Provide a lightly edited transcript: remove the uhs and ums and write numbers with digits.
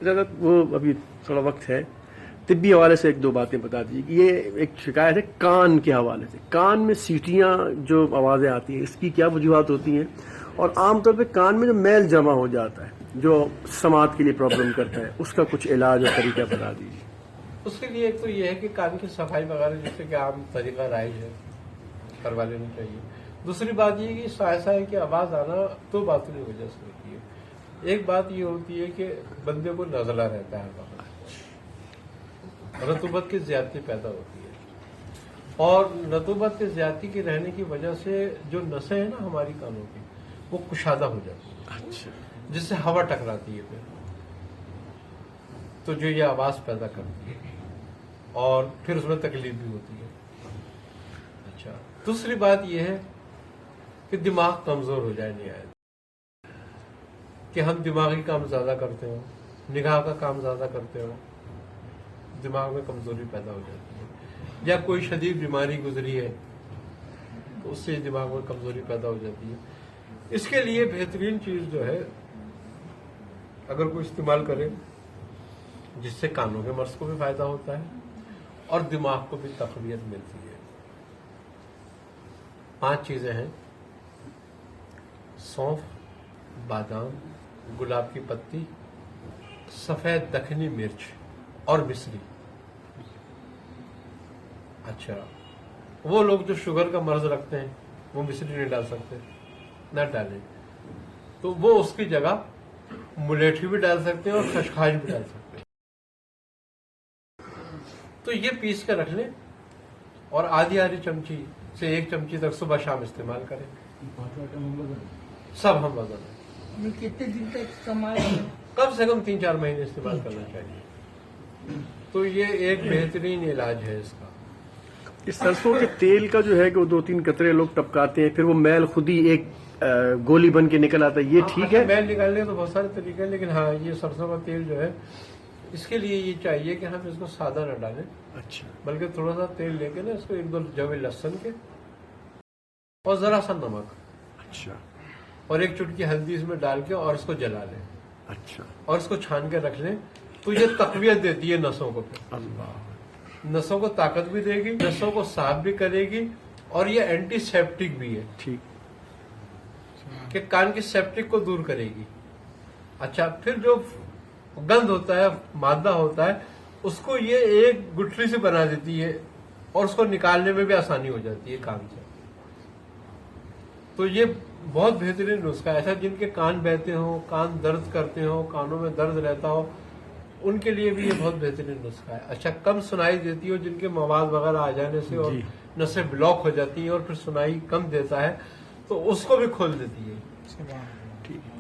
حضرت وہ ابھی تھوڑا وقت ہے، طبی حوالے سے ایک دو باتیں بتا دیجیے کہ یہ ایک شکایت ہے کان کے حوالے سے، کان میں سیٹیاں جو آوازیں آتی ہیں اس کی کیا وجوہات ہوتی ہیں، اور عام طور پہ کان میں جو میل جمع ہو جاتا ہے جو سماعت کے لیے پرابلم کرتا ہے، اس کا کچھ علاج اور طریقہ بتا دیجیے۔ اس کے لیے ایک تو یہ ہے کہ کان کی صفائی وغیرہ جیسے کہ عام طریقہ رائج ہے کروا لینی چاہیے۔ دوسری بات یہ کہ سائے سائے کی آواز آنا دو باتوں کی وجہ سے ہوتی ہے۔ ایک بات یہ ہوتی ہے کہ بندے کو نزلہ رہتا ہے وہاں، رطوبت کی زیادتی پیدا ہوتی ہے، اور رطوبت کی زیادتی کی رہنے کی وجہ سے جو نسیں ہیں نا ہماری کانوں کی وہ کشادہ ہو جاتی ہیں، جس سے ہوا ٹکراتی ہے پھر تو جو یہ آواز پیدا کرتی ہے اور پھر اس میں تکلیف بھی ہوتی ہے۔ اچھا، دوسری بات یہ ہے کہ دماغ کمزور ہو جائے نہایت، کہ ہم دماغی کام زیادہ کرتے ہوں، نگاہ کا کام زیادہ کرتے ہوں، دماغ میں کمزوری پیدا ہو جاتی ہے، یا کوئی شدید بیماری گزری ہے تو اس سے دماغ میں کمزوری پیدا ہو جاتی ہے۔ اس کے لیے بہترین چیز جو ہے اگر کوئی استعمال کرے جس سے کانوں کے مرض کو بھی فائدہ ہوتا ہے اور دماغ کو بھی تقویت ملتی ہے، 5 چیزیں ہیں: سونف، بادام، گلاب کی پتی، سفید دکنی مرچ اور مصری۔ اچھا، وہ لوگ جو شوگر کا مرض رکھتے ہیں وہ مصری نہیں ڈال سکتے، نہ ڈالیں، تو وہ اس کی جگہ ملیٹھی بھی ڈال سکتے ہیں اور خشخاش بھی ڈال سکتے ہیں۔ تو یہ پیس کے رکھ لیں اور آدھی چمچی سے 1 چمچی تک صبح شام استعمال کریں۔ سب ہم وزن ہے، کتنے دن تک استعمال؟ کم سے کم 3-4 مہینے استعمال کرنا چاہیے۔ تو یہ ایک بہترین علاج ہے اس کا۔ اس سرسوں کے تیل کا جو ہے کہ وہ 2-3 قطرے لوگ ٹپکاتے ہیں، پھر وہ میل خود ہی ایک گولی بن کے نکل آتا ہے، یہ ٹھیک ہے؟ میل نکالنے تو بہت سارے طریقے ہیں، لیکن ہاں یہ سرسوں کا تیل جو ہے اس کے لیے یہ چاہیے کہ ہم اس کو سادہ نہ ڈالیں، اچھا، بلکہ تھوڑا سا تیل لے کے نا اس کو 1-2 جوے لہسن کے اور ذرا سا نمک، اچھا، اور 1 چٹکی ہلدی اس میں ڈال کے اور اس کو جلا لیں، اچھا، اور اس کو چھان کے رکھ لیں، تو یہ تقویت دیتی ہے نسوں کو، پھر اللہ، نسوں کو طاقت بھی دے گی، نسوں کو صاف بھی کرے گی، اور یہ اینٹی سیپٹک بھی ہے ٹھیک، کہ کان کی سیپٹک کو دور کرے گی۔ اچھا، پھر جو گند ہوتا ہے، مادہ ہوتا ہے، اس کو یہ ایک گٹھلی سے بنا دیتی ہے اور اس کو نکالنے میں بھی آسانی ہو جاتی ہے کان سے۔ تو یہ بہت بہترین نسخہ ہے۔ ایسا جن کے کان بہتے ہوں، کان درد کرتے ہوں، کانوں میں درد رہتا ہو، ان کے لیے بھی یہ بہت بہترین نسخہ ہے۔ اچھا، کم سنائی دیتی ہو، جن کے مواد وغیرہ آ جانے سے اور نسیں بلاک ہو جاتی ہیں اور پھر سنائی کم دیتا ہے، تو اس کو بھی کھول دیتی ہے۔ ٹھیک ہے۔